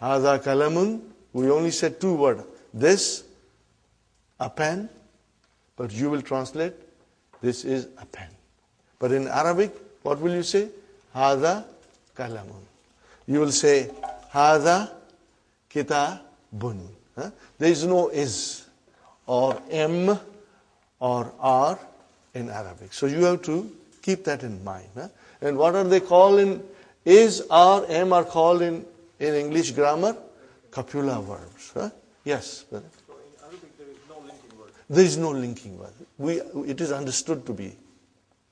Hada kalamun. We only said two words. This, a pen. But you will translate, this is a pen. But in Arabic, what will you say? Hada kalamun. You will say, Hada kitabun. There is no is or m or r in Arabic. So you have to keep that in mind. And what are they called in is, r, m are called in English grammar? Copula verbs. Yes. So in Arabic there is no linking word. There is no linking word. It is understood to be.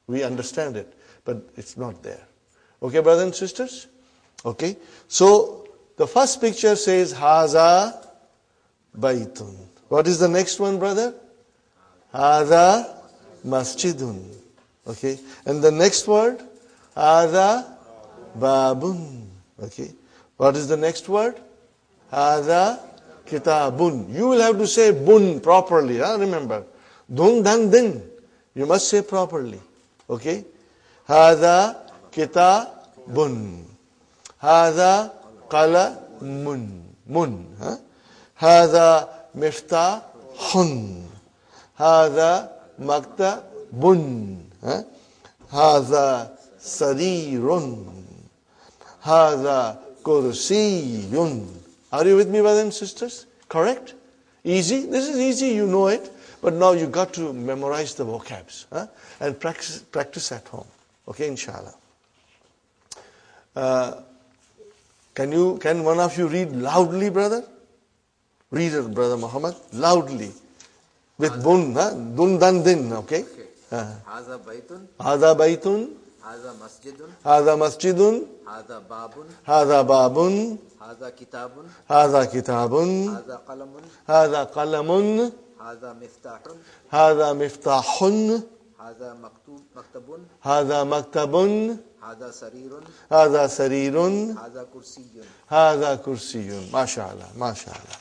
We understand it, but it's not there. Okay, brothers and sisters? Okay. So the first picture says Haza Baitun. What is the next one, brother? Haza Masjidun. Okay. And the next word? Haza Babun. Okay. What is the next word? Haza Kitabun. You will have to say bun properly. Remember. Dun dan din. You must say properly. Okay. Haza Kitabun. Haza Qalamun. Mun. Haza Miftahun. Haza Maktabun. Haza Sarirun. Haza Kursiyun. Are you with me, brothers and sisters? Correct? Easy? This is easy, you know it. But now you got to memorize the vocabs and practice at home. Okay, inshallah. Can one of you read loudly, brother? Read it, brother Muhammad, loudly. With bun, dun dan din, okay? Haza baitun. Haza baitun. Haza masjidun. Haza masjidun. Haza babun. Haza babun. Haza kitabun. Haza kitabun. Haza qalamun. Haza qalamun. Haza miftahun. Haza miftahun. Haza maktabun. Haza maktabun. Haza sarirun. Haza sarirun. Haza kursiyun. Haza kursiyun. MashaAllah, MashaAllah.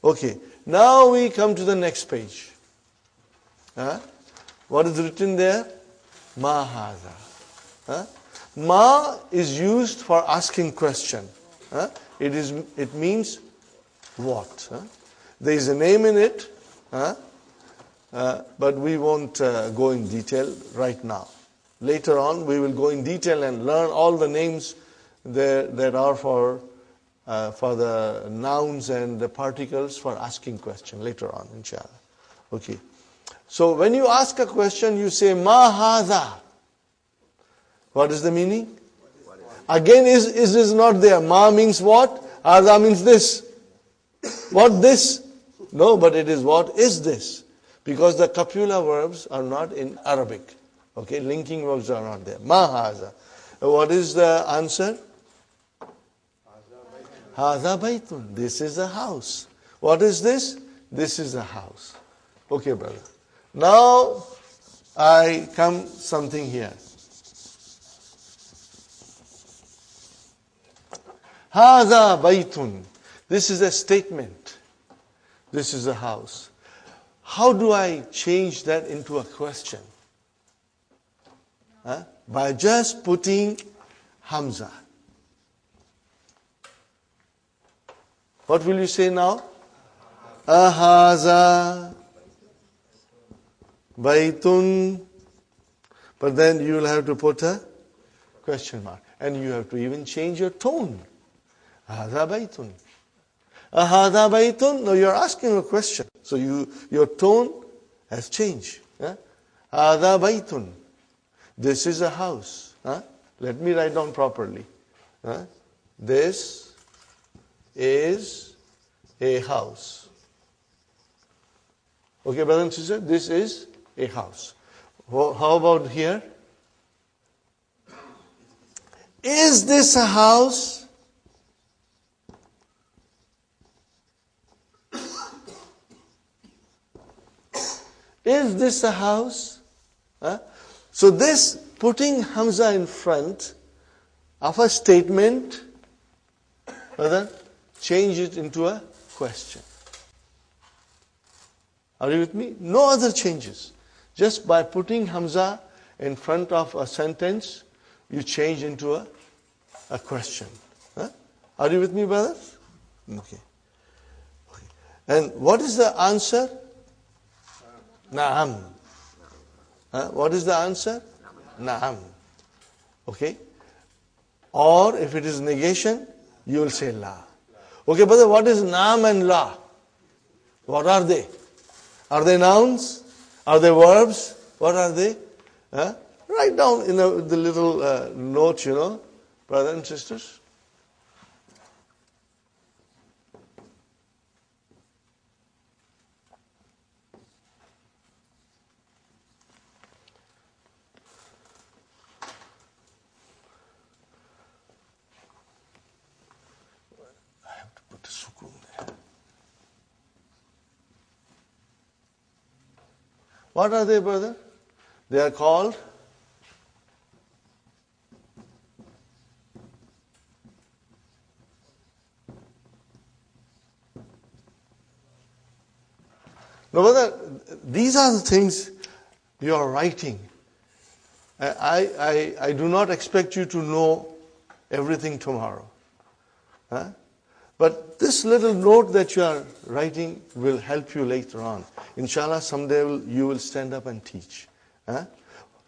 Okay, now we come to the next page. What is written there? Ma haza. Ma is used for asking question. It means what? There is a name in it, but we won't go in detail right now. Later on, we will go in detail and learn all the names that are for the nouns and the particles for asking question later on, inshallah. Okay. So when you ask a question, you say ma hadha. What is the meaning? Again, is not there. Ma means what? Hadha means this. What this? No, but it is what is this? Because the copula verbs are not in Arabic. Okay, linking verbs are not there. Ma hadha. What is the answer? Hadha baitun. This is a house. What is this? This is a house. Okay, brother. Now, I come something here. Hadha baitun. This is a statement. This is a house. How do I change that into a question? By just putting Hamza. What will you say now? Ahaza baitun. But then you will have to put a question mark. And you have to even change your tone. Ahaza baitun. Ahaza baitun. No, you are asking a question. So your tone has changed. Ahaza baitun. This is a house. Let me write down properly. This is a house. Okay, brother and sister, this is a house. How about here? Is this a house? Is this a house? So this, putting Hamza in front of a statement, brother, change it into a question. Are you with me? No other changes. Just by putting Hamza in front of a sentence, you change into a question. Are you with me, brothers? Okay. Okay. And what is the answer? Na'am. What is the answer? Na'am. Okay. Or if it is negation, you will say la. Okay, brother, what is naam and la? What are they? Are they nouns? Are they verbs? What are they? Write down in the little note, brothers and sisters. I have to put the sukun there. What are they, brother? They are called no, brother, these are the things you are writing. I do not expect you to know everything tomorrow. But this little note that you are writing will help you later on. Inshallah, someday you will stand up and teach.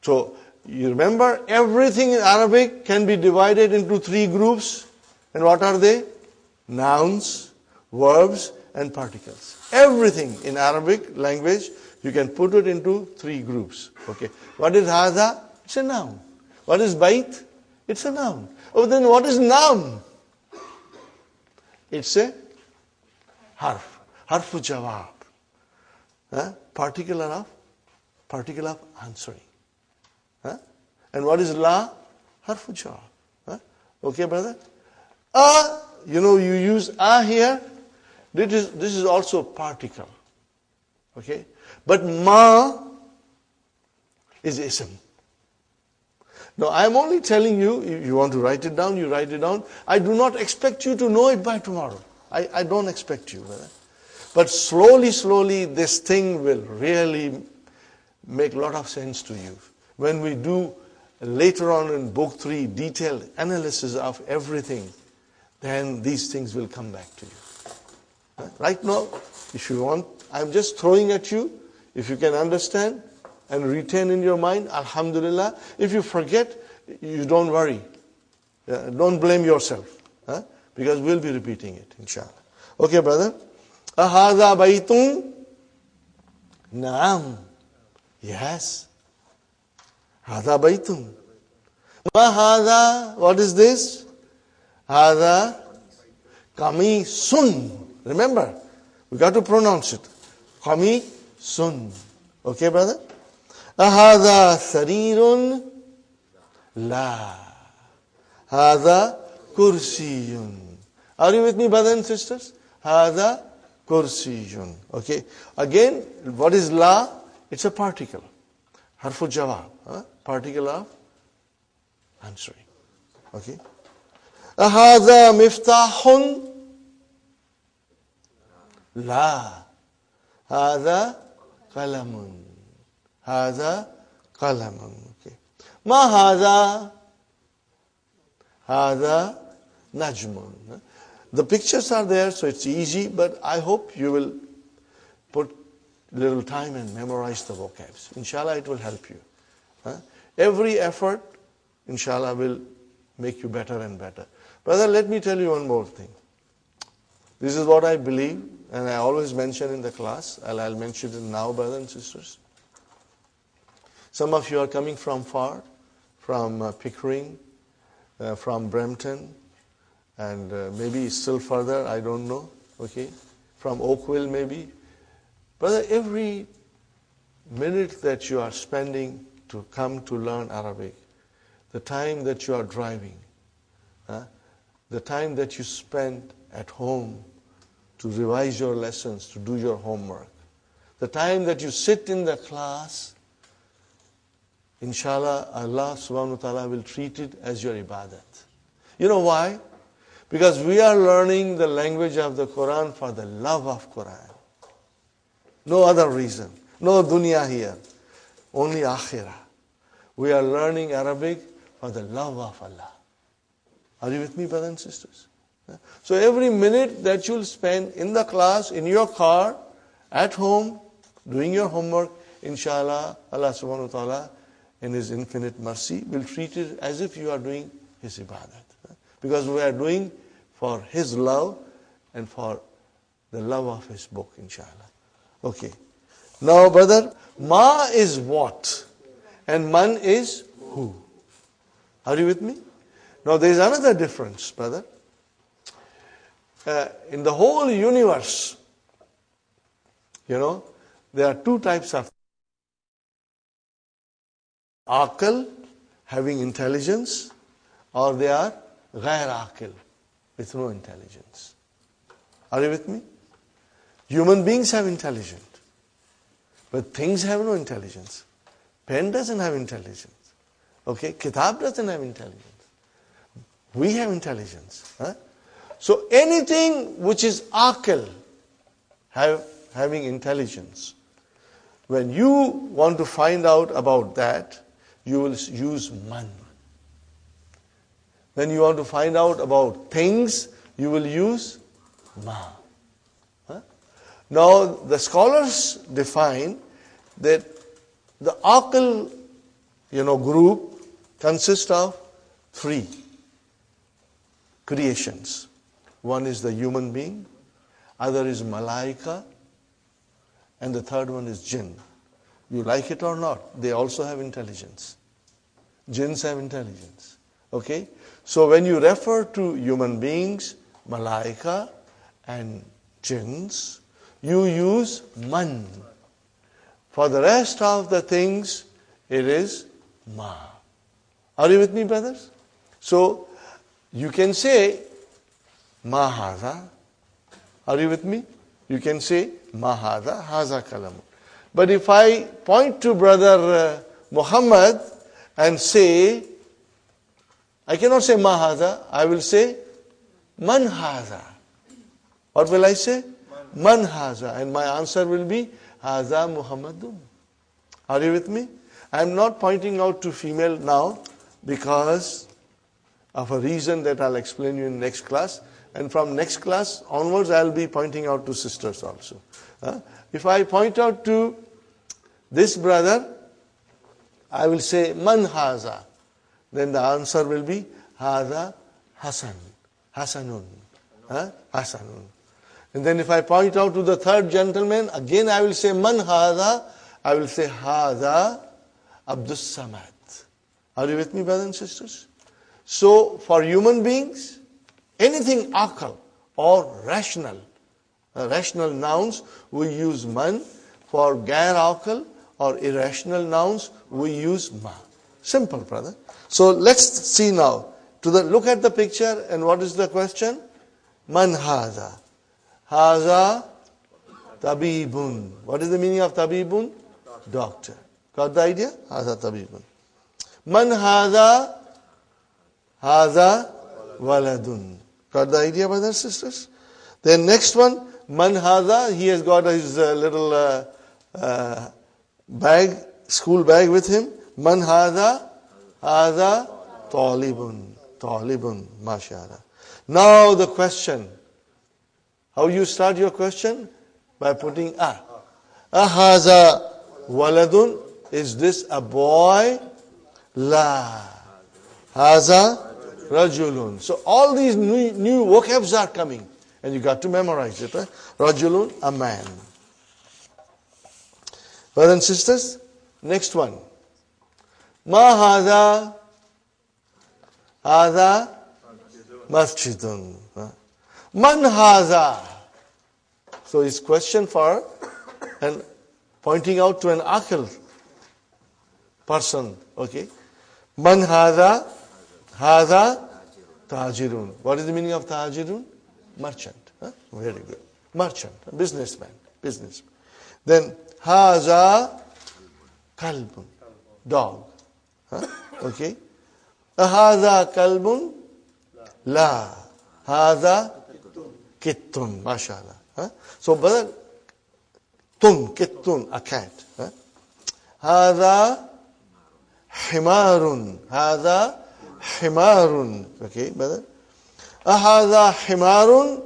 So, you remember, everything in Arabic can be divided into 3 groups. And what are they? Nouns, verbs, and particles. Everything in Arabic language, you can put it into 3 groups. Okay. What is hadha? It's a noun. What is bait? It's a noun. Oh, then what is noun? It's a harf. Harfu jawab. Particle of answering. And what is la? Harfu jawab. Okay, brother? You use here. This is also particle. Okay? But ma is ism. Now, I am only telling you, if you want to write it down, you write it down. I do not expect you to know it by tomorrow. I don't expect you. Brother. But slowly, this thing will really make a lot of sense to you. When we do later on in book 3 detailed analysis of everything, then these things will come back to you. Right now, if you want, I'm just throwing at you. If you can understand and retain in your mind, alhamdulillah. If you forget, you don't worry. Don't blame yourself. Because we'll be repeating it, inshallah. Okay, brother? Ahadha baytun? Naam. Yes. Hadha baytun. Ma hadha? What is this? Hadha kamisun. Remember, we got to pronounce it. Kamisun. Okay, brother? Ahadha sarirun? La. Hadha kursiyun. Are you with me, brothers and sisters? Hadha kursiyun. Okay. Again, what is la? It's a particle. Harfu jawab. Particle of answering. Okay. Ahadha miftahun? La. Hadha qalamun. Hadha qalamun. Okay. Ma hadha? Hadha najmun. The pictures are there, so it's easy, but I hope you will put little time and memorize the vocabs. Inshallah, it will help you. Every effort, inshallah, will make you better and better. Brother, let me tell you one more thing. This is what I believe, and I always mention in the class. I'll mention it now, brothers and sisters. Some of you are coming from far, from Pickering, from Brampton, and maybe still further, I don't know, okay? From Oakville, maybe. Brother, every minute that you are spending to come to learn Arabic, the time that you are driving, the time that you spend at home to revise your lessons, to do your homework, the time that you sit in the class, inshallah, Allah subhanahu wa ta'ala will treat it as your ibadat. You know why? Because we are learning the language of the Quran for the love of Quran. No other reason. No dunya here. Only akhirah. We are learning Arabic for the love of Allah. Are you with me, brothers and sisters? So every minute that you'll spend in the class, in your car, at home, doing your homework, inshallah, Allah subhanahu wa ta'ala, in His infinite mercy, will treat it as if you are doing His ibadat. Because we are doing for His love and for the love of His book, inshallah. Okay. Now, brother, ma is what? And man is who? Are you with me? Now, there is another difference, brother. In the whole universe, there are two types of aql, having intelligence, or they are ghair aql, with no intelligence. Are you with me? Human beings have intelligence, but things have no intelligence. Pen doesn't have intelligence. Okay, kitab doesn't have intelligence. We have intelligence. Huh? So anything which is aql, having intelligence, when you want to find out about that, you will use man. When you want to find out about things, you will use ma. Huh? Now, the scholars define that the aql, group consists of three creations. One is the human being, other is malaika, and the third one is jinn. You like it or not, they also have intelligence. Jinns have intelligence. Okay? So when you refer to human beings, malaika, and jinns, you use man. For the rest of the things, it is ma. Are you with me, brothers? So, you can say, ma hadha. Are you with me? You can say, ma hadha, haza kalamun. But if I point to brother Muhammad and say, I cannot say ma hadha, I will say, man hadha. What will I say? Man hadha. And my answer will be, hadha Muhammadun. Are you with me? I am not pointing out to female now because of a reason that I'll explain you in next class. And from next class onwards, I'll be pointing out to sisters also. If I point out to this brother, I will say, man haza. Then the answer will be, haza Hasan. Hasanun. Hasanun. And then if I point out to the third gentleman, again I will say, man haza. I will say, haza Abdus Samad. Are you with me, brothers and sisters? So, for human beings, anything aql or rational nouns, we use man. For gair aql or irrational nouns, we use ma. Simple, brother. So, let's see now. Look at the picture, and what is the question? Man haza. Haza tabibun. What is the meaning of tabibun? Doctor. Got the idea? Haza tabibun. Man haza. Haza waladun. Got the idea, brothers and sisters? Then next one, man haza, he has got his little bag, school bag with him. Man haza, haza talibun. Talibun, mashallah. Now the question. How you start your question? By putting a. Haza waladun. Is this a boy? La. Haza rajulun. So all these new vocabs are coming. And you got to memorize it. Rajulun, a man. Brothers and sisters, next one. Ma haza. Haza masjidun. Man haza. So it's question for and pointing out to an aql person. Okay. Man haza. Haza tajirun. What is the meaning of tajirun? Merchant. Very good. Merchant. Businessman. Then haza kalbun. Dog. Okay. Haza kalbun. La. Haza kittun. Mashallah. So, brother, kittun, a cat. Haza himarun. Haza himarun. Okay, brother. Ahadha himarun?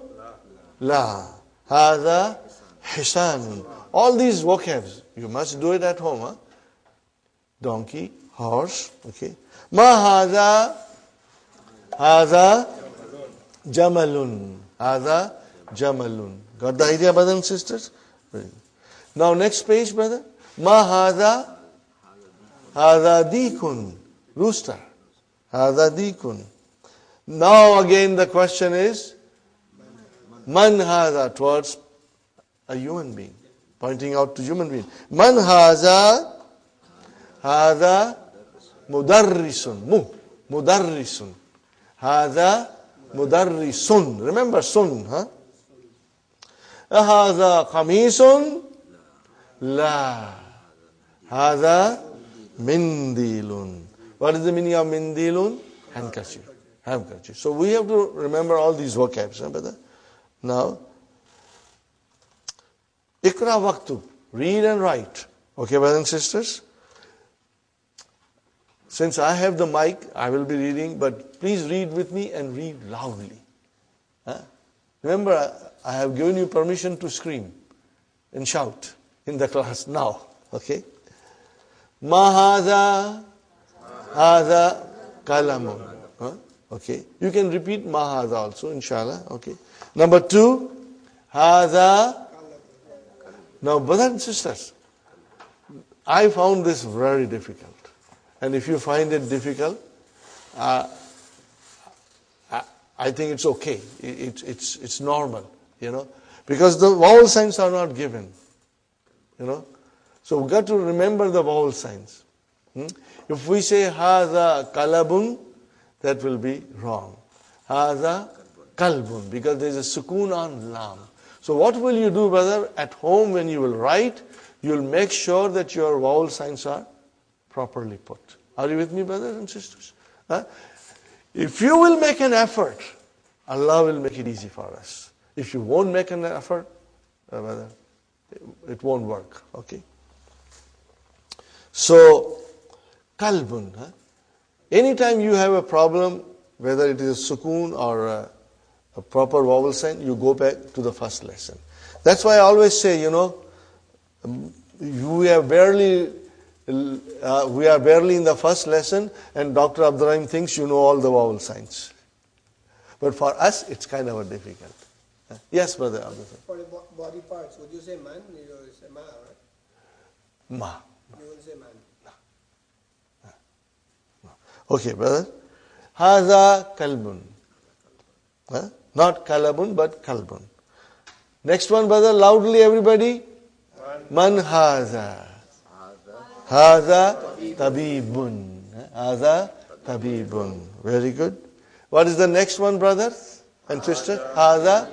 La. Hadha hisanun. All these vocabs, you must do it at home. Huh? Donkey, horse, okay. Ma hadha? Hadha jamalun. Hadha jamalun. Got the idea, brothers and sisters? Now next page, brother. Ma hadha? Hadha dikun. Rooster. Hadha dikun. Now again the question is, man hadha, towards a human being. Pointing out to human being. Man hadha? Hadha mudarrisun. Mudarrisun. Hadha mudarrisun. Remember sun, huh? Hadha qamisun? La. Hadha mindilun. What is the meaning of mindilun? Handkerchief. Handkerchief. So we have to remember all these vocabs, huh, brother? Now, Ikra waktub. Read and write. Okay, brothers and sisters? Since I have the mic, I will be reading, but please read with me and read loudly. Huh? Remember, I have given you permission to scream and shout in the class now. Okay? Ma hadha? Hadha kalamun. Huh? Okay. You can repeat ma hadha also, inshallah. Okay. Number 2, hadha. Now, brothers and sisters, I found this very difficult. And if you find it difficult, I think it's okay. It's normal, you know, because the vowel signs are not given, you know. So we've got to remember the vowel signs. If we say hadha kalabun, that will be wrong. Hadha kalbun, because there is a sukoon on lam. So what will you do, brother? At home when you will write, you will make sure that your vowel signs are properly put. Are you with me, brothers and sisters? Huh? If you will make an effort, Allah will make it easy for us. If you won't make an effort, brother, it won't work. Okay? So, kalbun. Huh? Anytime you have a problem, whether it is a sukoon or a proper vowel sign, you go back to the first lesson. That's why I always say, you know, we are barely in the first lesson, and Dr. Abdurrahim thinks you know all the vowel signs. But for us, it's kind of difficult. Yes, brother Abdurrahim. For the body parts, would you say man? You would say ma, right? Ma. You would say man. Okay, brother. Hadha kalbun. Not kalabun, but kalbun. Next one, brother, loudly everybody. Man hadha. Hadha tabibun. Hadha tabibun. Very good. What is the next one, brothers and sisters? Hadha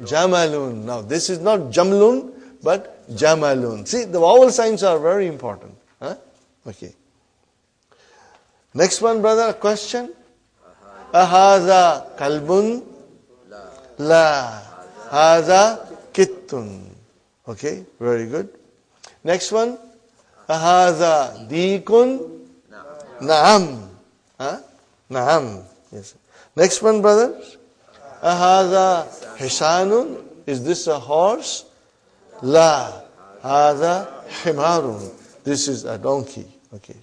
jamalun. Now, this is not jamlun, but jamalun. See, the vowel signs are very important. Huh? Okay. Next one, brother, a question. Ahadha kalbun? La. Hadha kittun. Okay, very good. Next one. Ahadha dikun? Naam. Huh? Naam. Yes. Next one, brothers. Ahadha hisanun? Is this a horse? La. Hadha himarun. This is a donkey. Okay.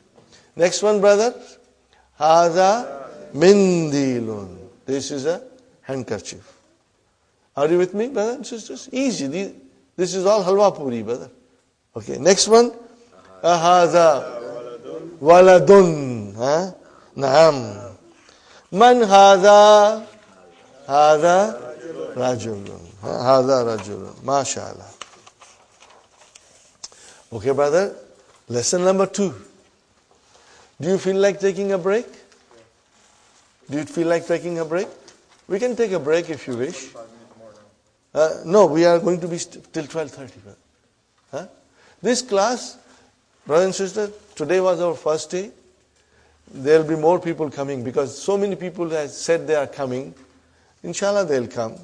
Next one, brothers. Hadha mindilun. This is a handkerchief. Are you with me, brothers and sisters? Easy. This is all halwa puri, brother. Okay. Next one. Hadha waladun. Naam. Man hadha? Hadha rajulun. Hadha rajulun. MashaAllah. Okay, brother. Lesson number 2. Do you feel like taking a break? Do you feel like taking a break? We can take a break if you wish. No, we are going to be till 12:30. Huh? This class, brothers and sisters, today was our first day. There will be more people coming because so many people have said they are coming. Inshallah, they'll come.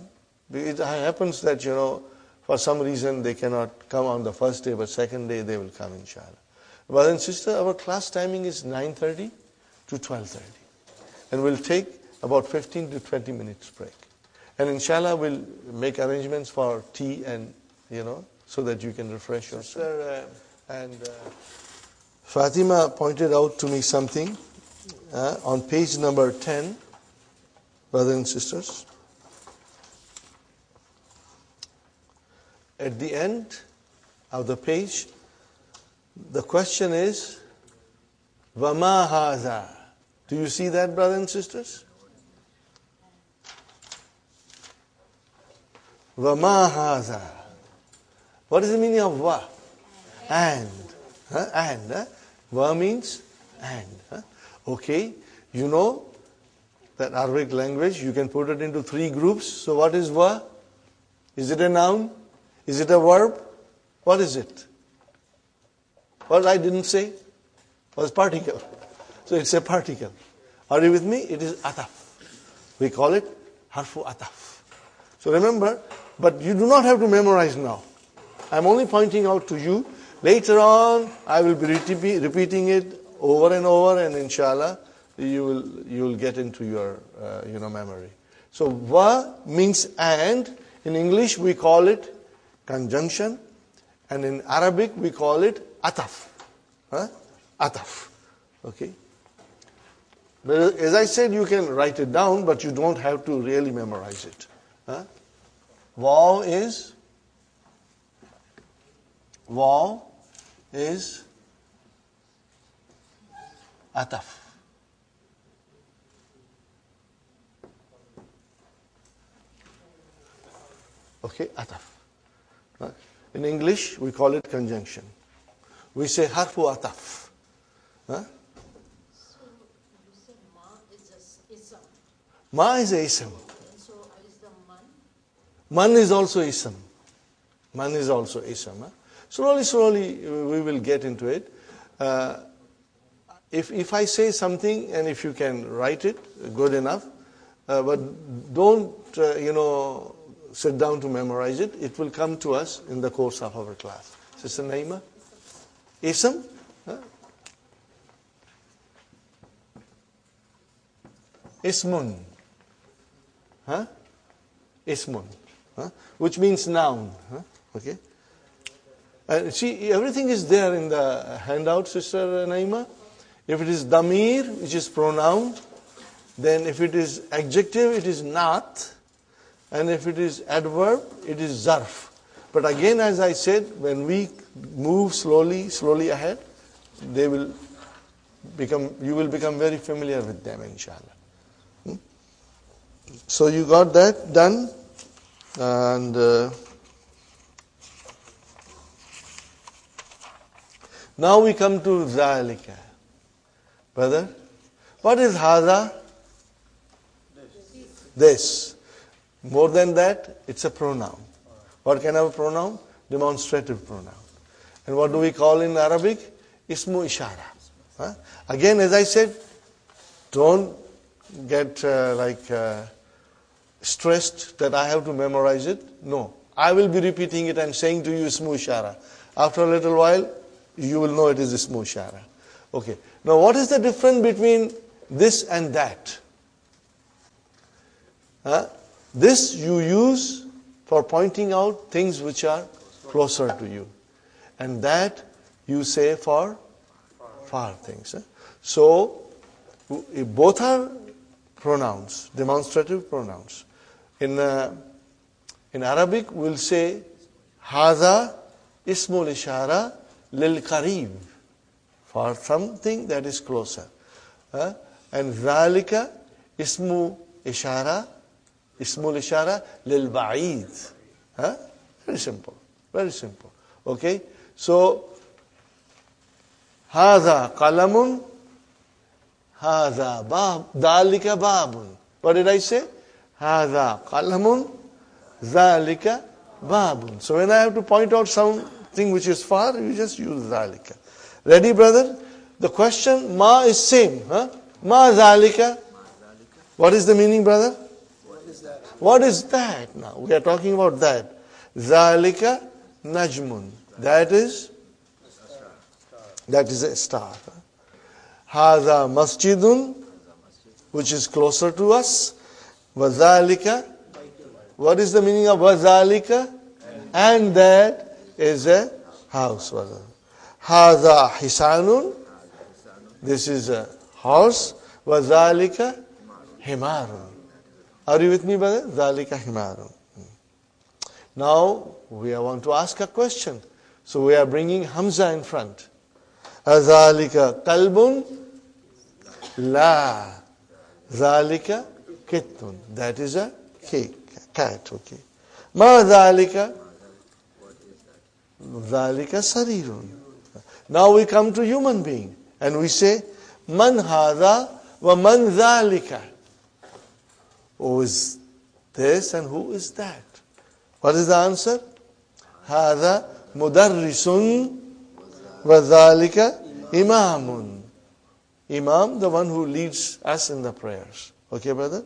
It happens that, you know, for some reason they cannot come on the first day, but second day they will come, inshallah. Brothers and sisters, our class timing is 9:30 to 12:30. And we'll take about 15 to 20 minutes break. And inshallah, we'll make arrangements for tea and, so that you can refresh yourself. And Fatima pointed out to me something on page number 10, brothers and sisters. At the end of the page, the question is, Vama haza. Do you see that, brothers and sisters? Vama haza. What is the meaning of va? And. And. Va means and. Okay. You know that Arabic language, you can put it into 3 groups. So what is va? Is it a noun? Is it a verb? What is it? What I didn't say was particle. So it's a particle. Are you with me? It is ataf. We call it harfu ataf. So remember, but you do not have to memorize now. I'm only pointing out to you. Later on, I will be repeating it over and over, and inshallah, you will get into your memory. So va means and. In English, we call it conjunction, and in Arabic, we call it ataf. Ataf. Okay. But as I said, you can write it down, but you don't have to really memorize it. Waw is ataf. Okay, ataf. In English, we call it conjunction. We say harfu ataf. Ma is a ism. So is the man? Man is also ism. Man is also ism. Slowly, we will get into it. If I say something and if you can write it, good enough. But don't, sit down to memorize it. It will come to us in the course of our class. Sister Naima? Ism? Ismun. Ismun. Which means noun. Okay. See, everything is there in the handout, Sister Naima. If it is damir, which is pronoun, then if it is adjective, it is not. And if it is adverb, it is zarf. But again, as I said, when we move slowly ahead, you will become very familiar with them, inshallah. So you got that done. And now we come to zalika. Brother, what is haza? This. More than that, it's a pronoun. What kind of a pronoun? Demonstrative pronoun. And what do we call in Arabic? Ismu ishara. Again, as I said, don't get stressed that I have to memorize it. No. I will be repeating it and saying to you ismu ishara. After a little while, you will know it is ismu ishara. Okay. Now, what is the difference between this and that? This you use for pointing out things which are closer to you. And that you say for far things. So, both are pronouns, demonstrative pronouns. In Arabic, we'll say, Haza ismul ishara lil qarib, for something that is closer. And Zalika ismul ishara lil ba'id. Very simple. Very simple. Okay? So, Haza qalamun, Haza bab, Dalika babun. What did I say? Haza qalamun, Zalika babun. So when I have to point out something which is far, you just use Zalika. Ready, brother? The question, ma is same. Ma zalika. What is the meaning, brother? What is that now? We are talking about that. Zalika najmun. That is a star. Haza masjidun. which is closer to us. وَذَلِكَ. What is the meaning of وَذَلِكَ? And that is a house. هَذَا حِسَانٌ. This is a horse. وَذَلِكَ حِمَارٌ. Are you with me, brother? ذَلِكَ حِمَارٌ. Now, we want to ask a question. So we are bringing Hamza in front. أَذَلِكَ قَلْبٌ. La. Zalika kittun. That is a cat. Okay. Ma zalika. Zalika sarirun. Now we come to human being and we say, Man hadha wa man zalika. Who is this and who is that? What is the answer? Hadha mudarrisun wa zalika imamun. Imam, the one who leads us in the prayers. Okay, brother?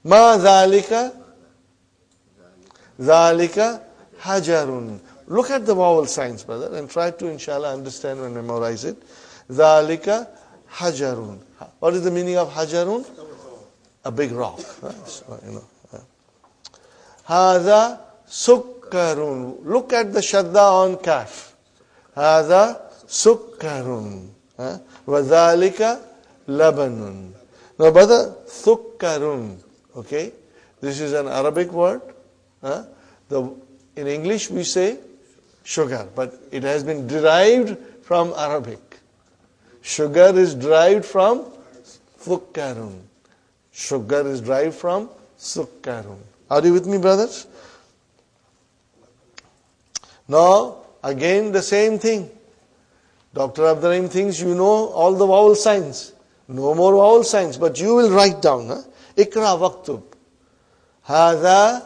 Ma dhalika. Dhalika hajarun. Look at the vowel signs, brother, and try to, inshallah, understand and memorize it. Dhalika hajarun. What is the meaning of hajarun? A big rock. So, Hadha sukkarun. Look at the shadda on kaf. Hadha sukkarun. وَذَلِكَ لَبَنٌ. Now, brother, thukkarun. Okay? This is an Arabic word. In English, we say sugar, but it has been derived from Arabic. Sugar is derived from thukkarun. Sugar is derived from sukkarun. Are you with me, brothers? Now, again, the same thing. Dr. Abdurrahim thinks you know all the vowel signs. No more vowel signs, but you will write down. Ikra waktub. Hadha.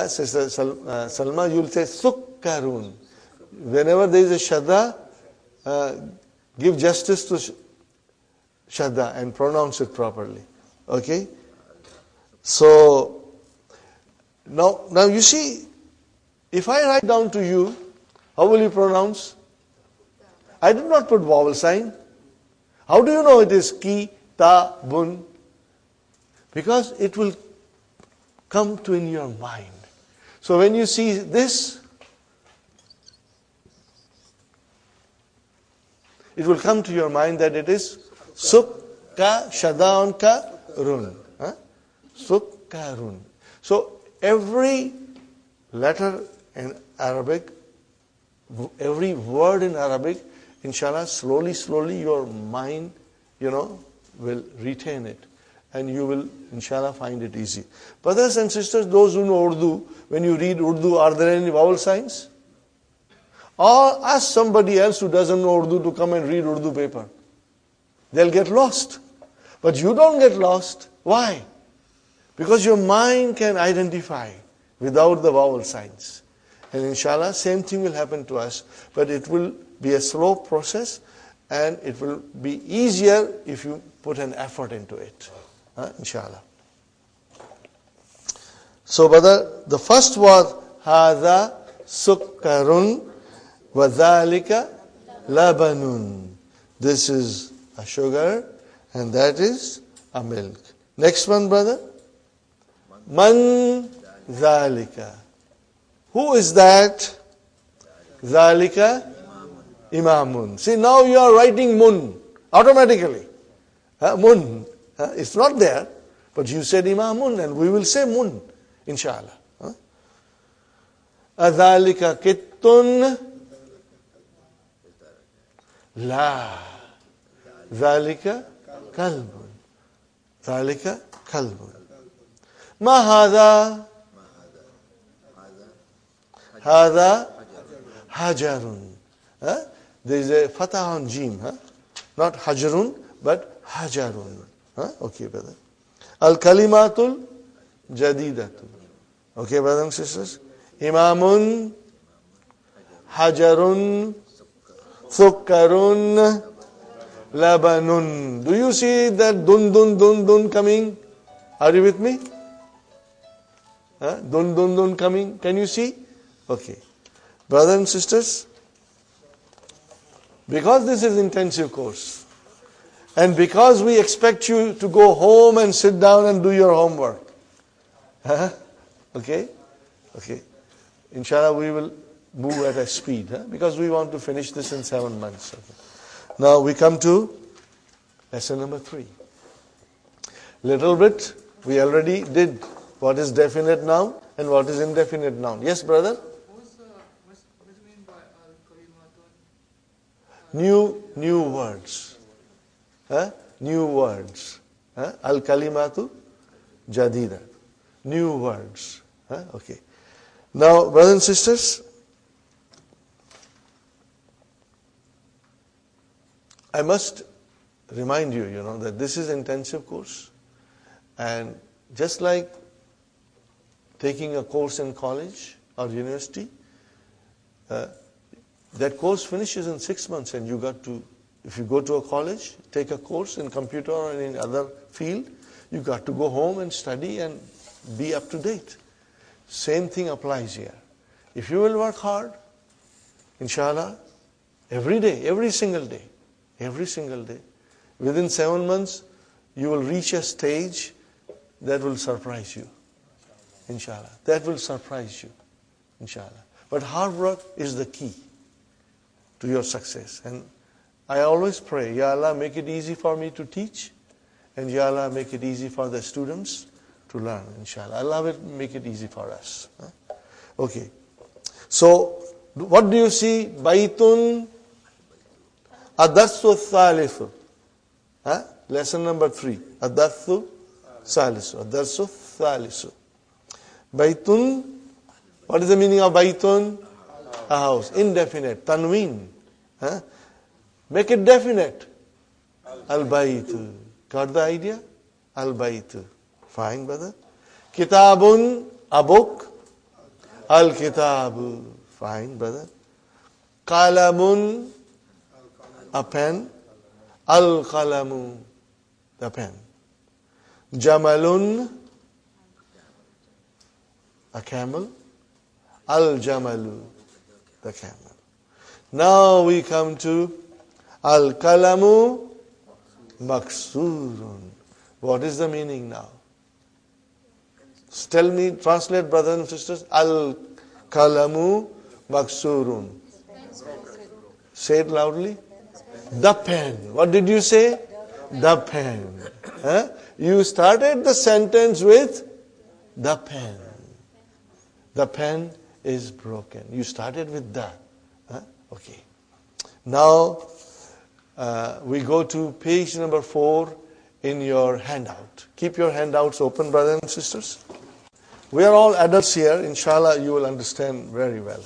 Sister Salma, you will say sukkarun. Whenever there is a shadda, give justice to shadda and pronounce it properly. Okay? So, now you see, if I write down to you, how will you pronounce? I did not put vowel sign. How do you know it is ki, ta, bun? Because it will come to in your mind. So when you see this, it will come to your mind that it is sukka, shadda ka, run. Sukkarun. So every letter in Arabic, every word in Arabic, inshallah, slowly your mind, will retain it. And you will, inshallah, find it easy. Brothers and sisters, those who know Urdu, when you read Urdu, are there any vowel signs? Or ask somebody else who doesn't know Urdu to come and read Urdu paper. They'll get lost. But you don't get lost. Why? Because your mind can identify without the vowel signs. And inshallah, same thing will happen to us. But it will be a slow process and it will be easier if you put an effort into it. Inshallah. So, brother, the first was Hadha sukkarun wa dhalika labanun. This is a sugar and that is a milk. Next one, brother. Man dhalika. Who is that? Dhalika imamun. See, now you are writing mun automatically. Mun. It's not there, but you said imamun and we will say mun, inshallah. Adhalika kittun. La. Dhalika kalbun. Dhalika kalbun. Ma hadha. Hadha hajarun. There is a fatah on jim. Not hajarun, but hajarun. Okay, brother. Al-kalimatul jadidatul. Okay, brothers and sisters. Imamun, hajarun, thukkarun, labanun. Do you see that dun coming? Are you with me? Dun coming. Can you see? Okay. Brothers and sisters, because this is intensive course, And because we expect you to go home and sit down and do your homework. Huh? Okay? Okay. Inshallah, we will move at a speed, because we want to finish this in 7 months. Okay. Now we come to lesson number 3. Little bit, we already did what is definite noun and what is indefinite noun. Yes, brother? What do you mean by al-kalimatun? New words. New words. Al-kalimatu jadida. New words. Okay. Now, brothers and sisters, I must remind you, that this is intensive course. And just like taking a course in college or university, that course finishes in 6 months, and you got to, if you go to a college, take a course in computer or in other field, you got to go home and study and be up to date. Same thing applies here. If you will work hard, inshallah, every day, every single day, within 7 months, you will reach a stage that will surprise you. Inshallah. That will surprise you. Inshallah. But hard work is the key to your success. And I always pray, Ya Allah, make it easy for me to teach, and Ya Allah, make it easy for the students to learn, inshallah. Allah will make it easy for us. Okay. So, what do you see? Baitun Adarsu Thalithu. Lesson number 3. Adarsu Thalithu. Adarsu Thalithu. Baitun, what is the meaning of Baitun? A house. Indefinite. Tanween. Make it definite. Al-Baitu. Got the idea? Al-Baitu. Fine, brother. Kitabun, a book. Al-Kitabu. Fine, brother. Qalamun, a pen. Al-Qalamu, the pen. Jamalun, a camel. Al-Jamalu, the camel. Now we come to Al-Qalamu Maksurun. What is the meaning now? Tell me, translate, brothers and sisters. Al-Qalamu Maksurun. Say it loudly. The pen. What did you say? The pen. You started the sentence with the pen. The pen is broken. You started with the. Okay. Now, we go to page number 4 in your handout. Keep your handouts open, brothers and sisters. We are all adults here. Inshallah, you will understand very well.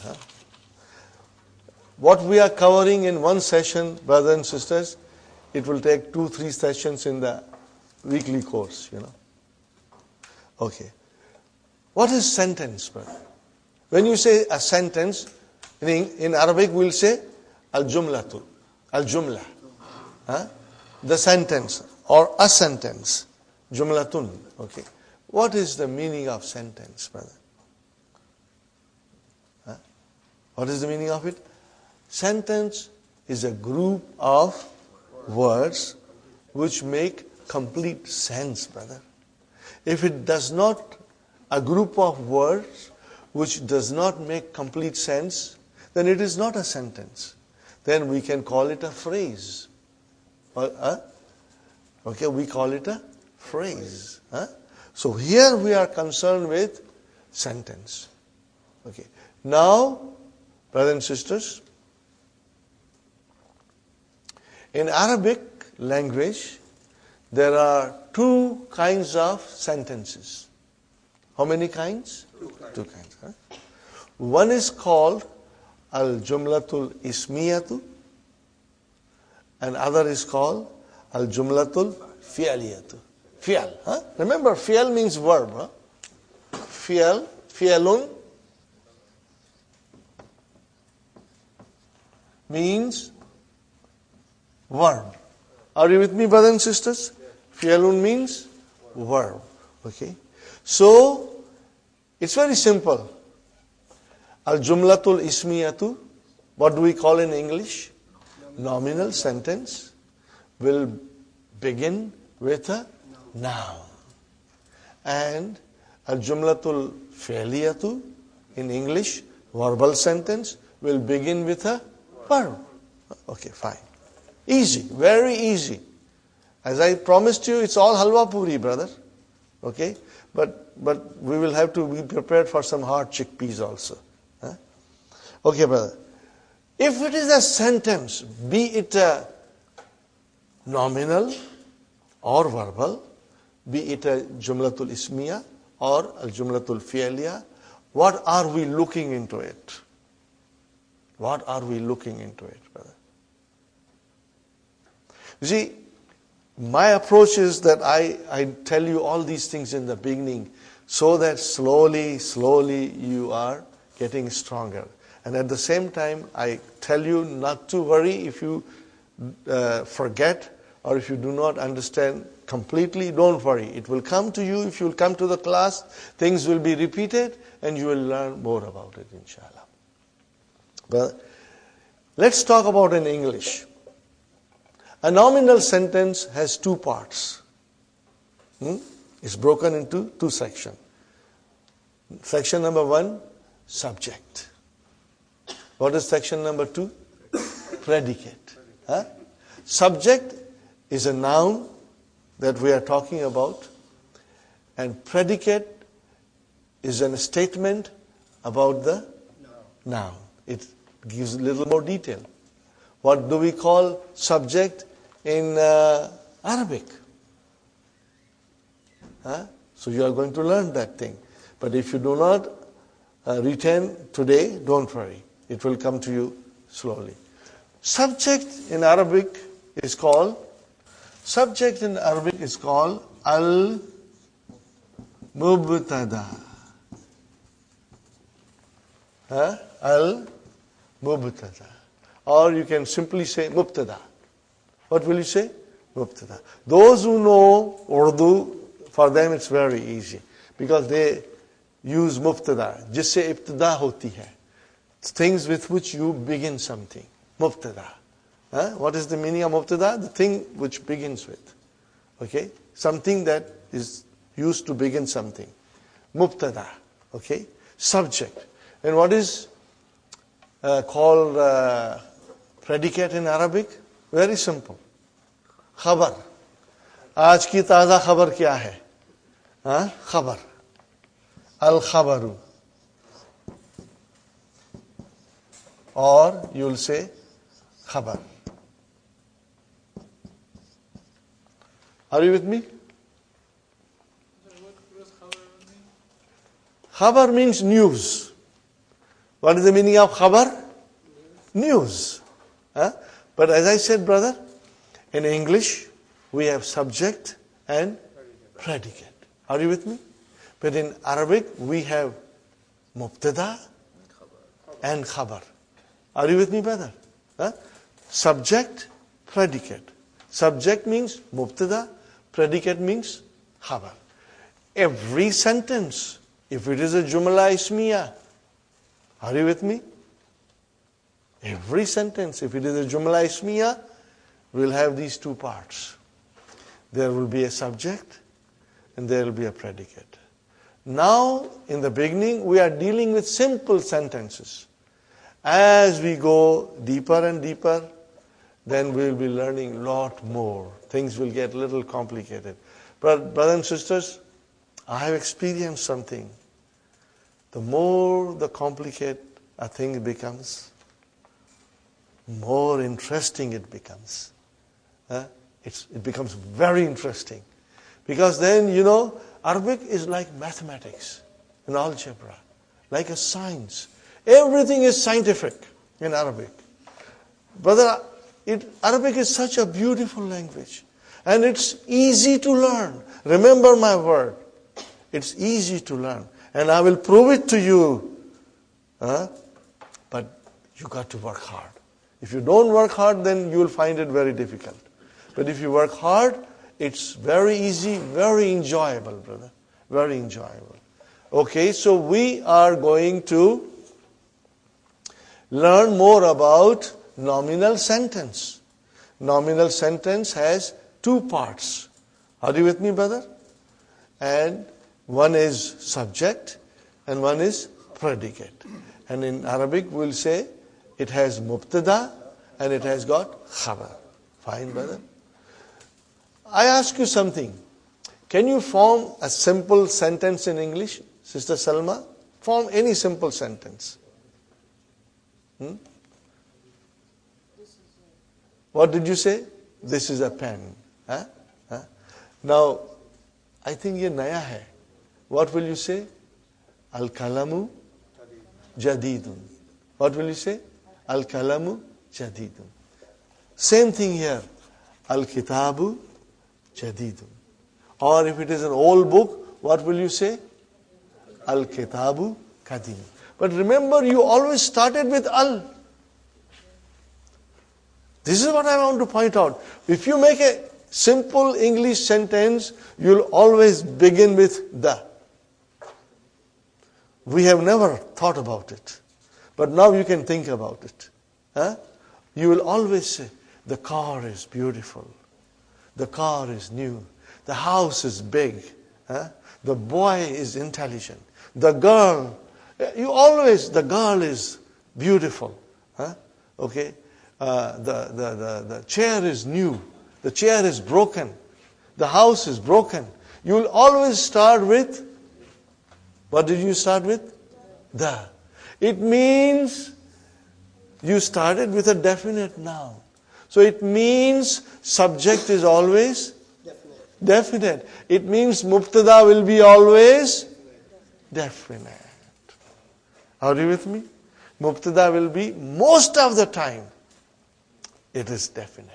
What we are covering in one session, brothers and sisters, it will take 2-3 sessions in the weekly course, Okay. What is sentence, brother? When you say a sentence, in Arabic we'll say al-jumlatu, al-jumla. The sentence or a sentence. Jumlatun. Okay. What is the meaning of sentence, brother? What is the meaning of it? Sentence is a group of words which make complete sense, brother. If it does not, a group of words which does not make complete sense, then it is not a sentence. Then we can call it a phrase. Okay, we call it a phrase. So here we are concerned with sentence. Okay. Now, brothers and sisters, in Arabic language, there are 2 kinds of sentences. How many kinds? 2 kinds. One is called al-jumlatul ismiyatu, and other is called al-jumlatul fi'liyatu. Fi'al. Remember, fi'al means verb. Fi'al, fi'alun means verb. Are you with me, brothers and sisters? Fi'alun means verb. Okay. So, it's very simple. Al-jumlatul ismiyatu, what do we call in English? Nominal sentence will begin with a noun. And al-jumlatul fi'liyatu in English, verbal sentence, will begin with a verb. Okay, fine. Easy, very easy. As I promised you, it's all halwa puri, brother. Okay? But we will have to be prepared for some hard chickpeas also. Huh? Okay, brother. If it is a sentence, be it a nominal or verbal, be it a jumlatul ismiya or a jumlatul fi'liya, what are we looking into it? What are we looking into it, brother? You see, my approach is that I tell you all these things in the beginning so that slowly you are getting stronger. And at the same time, I tell you not to worry if you forget or if you do not understand completely. Don't worry. It will come to you. If you will come to the class, things will be repeated and you will learn more about it, inshallah. But let's talk about in English. A nominal sentence has two parts. It's broken into two sections. Section number 1, subject. What is section number 2? Predicate. Huh? Subject is a noun that we are talking about, and predicate is a statement about the noun. It gives a little more detail. What do we call subject in Arabic? Huh? So you are going to learn that thing. But if you do not retain today, don't worry. It will come to you slowly. Subject in Arabic is called al-mubtada. Al-mubtada. Or you can simply say mubtada. What will you say? Mubtada. Those who know Urdu, for them it's very easy. Because they use mubtada. Jisse ibtida hoti hai. Things with which you begin something. Mubtada. What is the meaning of mubtada? The thing which begins with. Okay? Something that is used to begin something. Mubtada. Okay? Subject. And what is called predicate in Arabic? Very simple. Khabar. Aaj ki taza khabar kya hai? Khabar. Al-khabaru. Or you will say khabar. Are you with me? What does khabar mean? Khabar means news. What is the meaning of khabar? News. But as I said, brother, in English, we have subject and predicate. Are you with me? But in Arabic, we have mubtada and khabar. Are you with me, brother? Subject, predicate. Subject means mubtada, predicate means khabar. Every sentence, if it is a jumla ismiya, are you with me? Every sentence, if it is a jumla ismiya, will have these two parts. There will be a subject and there will be a predicate. Now, in the beginning, we are dealing with simple sentences. As we go deeper and deeper, then we will be learning a lot more. Things will get a little complicated. But brothers and sisters, I have experienced something. The more the complicated a thing becomes, more interesting it becomes. It becomes very interesting. Because then, Arabic is like mathematics and algebra, like a science. Everything is scientific in Arabic. Brother, Arabic is such a beautiful language. And it's easy to learn. Remember my word. It's easy to learn. And I will prove it to you. But you got to work hard. If you don't work hard, then you will find it very difficult. But if you work hard, it's very easy, very enjoyable, brother. Very enjoyable. Okay, so we are going to learn more about nominal sentence. Nominal sentence has two parts. Are you with me, brother? And one is subject and one is predicate. And in Arabic we'll say it has mubtada and it has got khabar. Fine, brother? I ask you something. Can you form a simple sentence in English, Sister Salma? Form any simple sentence. What did you say? This is a pen. Huh? Huh? Now, I think ye naya hai. What will you say? Al-kalamu jadidun. What will you say? Al-kalamu jadidun. Same thing here. Al-kitabu jadidun. Or if it is an old book, what will you say? Al-kitabu kadim. But remember, you always started with al. This is what I want to point out. If you make a simple English sentence, you'll always begin with the. We have never thought about it. But now you can think about it. Huh? You will always say, the car is beautiful. The car is new. The house is big. Huh? The boy is intelligent. The girl, the girl is beautiful. Huh? Okay? The chair is new. The chair is broken. The house is broken. You will always start with, what did you start with? The. It means you started with a definite noun. So it means subject is always definite. It means mubtada will be always definite. Are you with me? Mubtada will be most of the time. It is definite.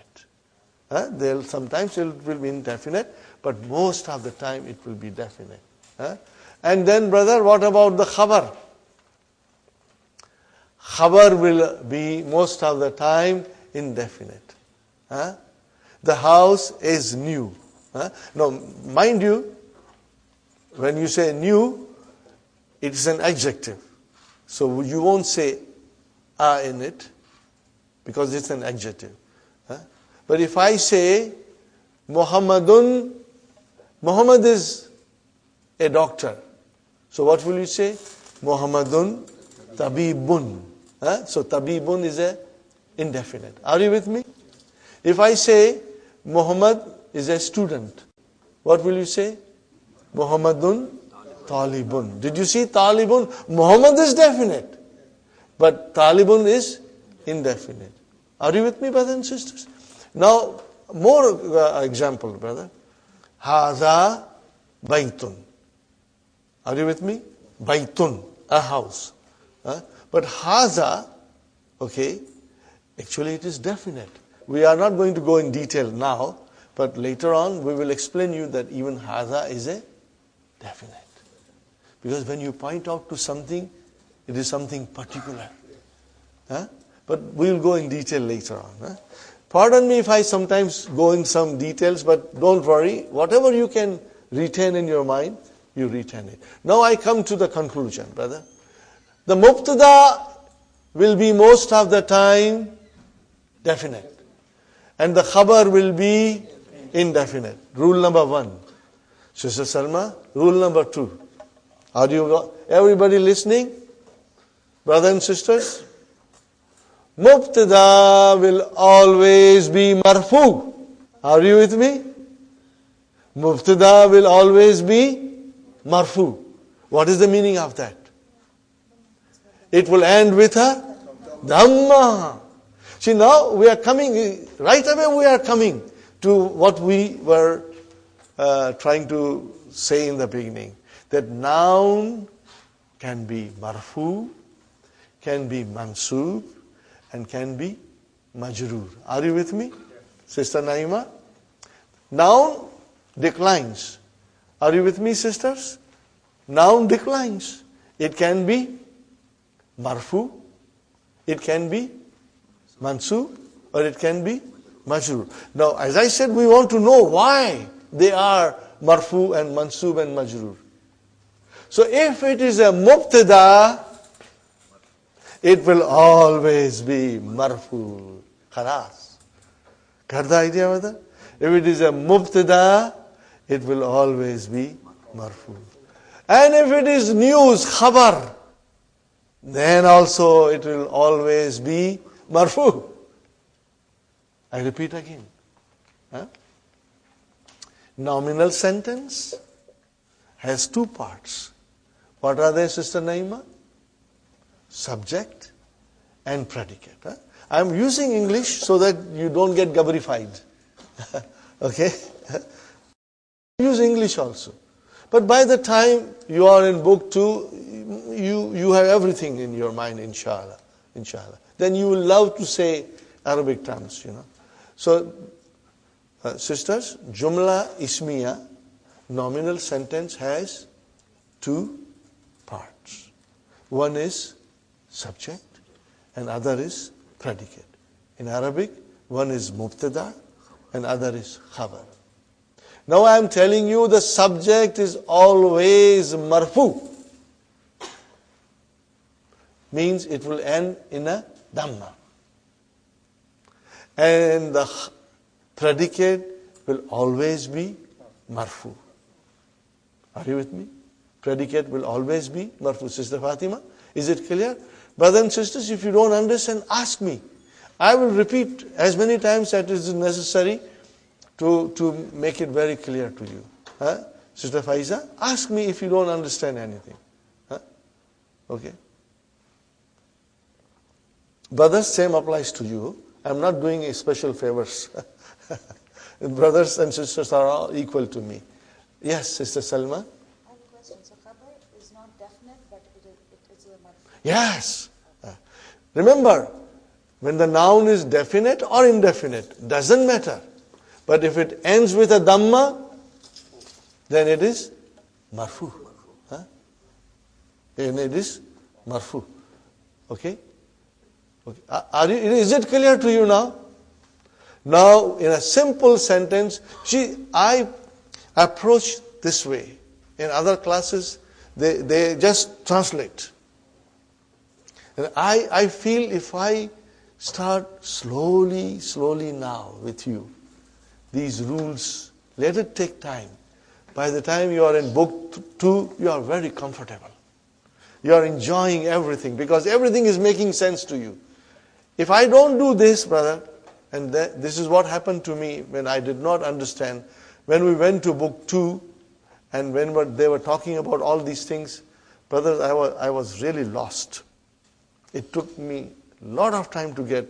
Sometimes it will be indefinite, but most of the time it will be definite. And then, brother, what about the khabar? Khabar will be most of the time indefinite. The house is new. Now, mind you, when you say new, it is an adjective. So you won't say a in it, because it's an adjective. But if I say Muhammadun, Muhammad is a doctor. So what will you say? Muhammadun tabibun. So tabibun is a indefinite. Are you with me? If I say Muhammad is a student, what will you say? Muhammadun talibun. Did you see talibun? Muhammad is definite, but talibun is indefinite. Are you with me, brothers and sisters? Now, more example, brother. Haza baitun. Are you with me? Baitun, a house. But haza, okay, actually it is definite. We are not going to go in detail now, but later on we will explain you that even haza is a definite. Because when you point out to something, it is something particular. But we will go in detail later on. Pardon me if I sometimes go in some details, but don't worry. Whatever you can retain in your mind, you retain it. Now I come to the conclusion, brother. The mubtada will be most of the time definite. And the khabar will be indefinite. Rule number 1. Sister Salma, rule number 2. Are you everybody listening? Brothers and sisters? Mubtada will always be marfu. Are you with me? Mubtada will always be marfu. What is the meaning of that? It will end with a dhamma. See, now we are coming, right away we are coming to what we were trying to say in the beginning. That noun can be marfu, can be mansub, and can be majroor. Are you with me, Sister Naima? Noun declines. Are you with me, sisters? Noun declines. It can be marfu, it can be mansub, or it can be majroor. Now, as I said, we want to know why they are marfu and mansub and majroor. So if it is a mubtada, it will always be marfu. Khalas. Got the idea, brother? If it is a mubtada, it will always be marfu. And if it is news, khabar, then also it will always be marfu. I repeat again. Nominal sentence has two parts. What are they, Sister Naima? Subject and predicate. I am using English so that you don't get gabbarified. Okay? Use English also. But by the time you are in book 2, you have everything in your mind, inshallah. Inshallah. Then you will love to say Arabic terms, So, sisters, Jumla Ismiya, nominal sentence, has two parts. One is subject and other is predicate. In Arabic, one is mubtada and other is khabar. Now I am telling you the subject is always marfu. Means it will end in a dhamma. And the predicate will always be marfu. Are you with me? Predicate will always be marfu. Sister Fatima, is it clear? Brothers and sisters, if you don't understand, ask me. I will repeat as many times as is necessary to make it very clear to you. Sister Faiza, ask me if you don't understand anything. Okay? Brothers, same applies to you. I'm not doing a special favors. Brothers and sisters are all equal to me. Yes, Sister Salma? I have a question. So khabar is not definite, but it's a marfu. Yes. Remember, when the noun is definite or indefinite, doesn't matter. But if it ends with a dhamma, then it is marfu. Then it is marfu. Okay? Is it clear to you now? Now, in a simple sentence, I approach this way. In other classes, they just translate. And I feel if I start slowly now with you, these rules, let it take time. By the time you are in book 2, you are very comfortable. You are enjoying everything because everything is making sense to you. If I don't do this, brother, and this is what happened to me when I did not understand, when we went to book 2, and when they were talking about all these things, brothers, I was really lost. It took me a lot of time to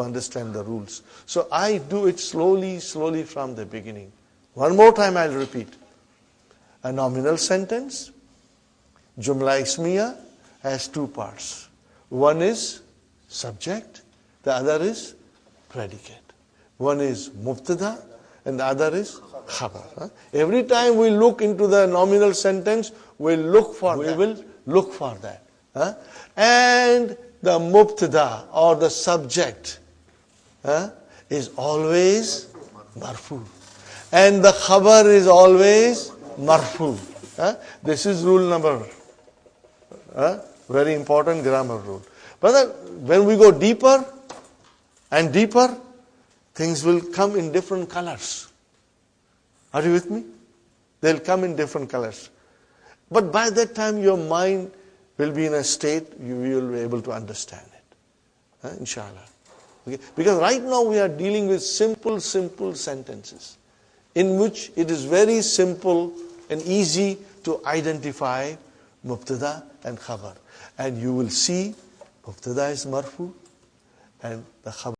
understand the rules. So I do it slowly from the beginning. One more time I'll repeat. A nominal sentence, Jumla Ismiya, has two parts. One is subject, the other is predicate. One is mubtada and the other is khabar. Every time we look into the nominal sentence, we will look for that. And the mubtada or the subject is always marfu. And the khabar is always marfu. This is rule number, very important grammar rule. But when we go deeper and deeper, things will come in different colors. Are you with me? They'll come in different colors. But by that time, your mind will be in a state you will be able to understand it. Inshallah. Okay? Because right now we are dealing with simple sentences in which it is very simple and easy to identify mubtada and khabar. And you will see mubtada is marfu and the khabar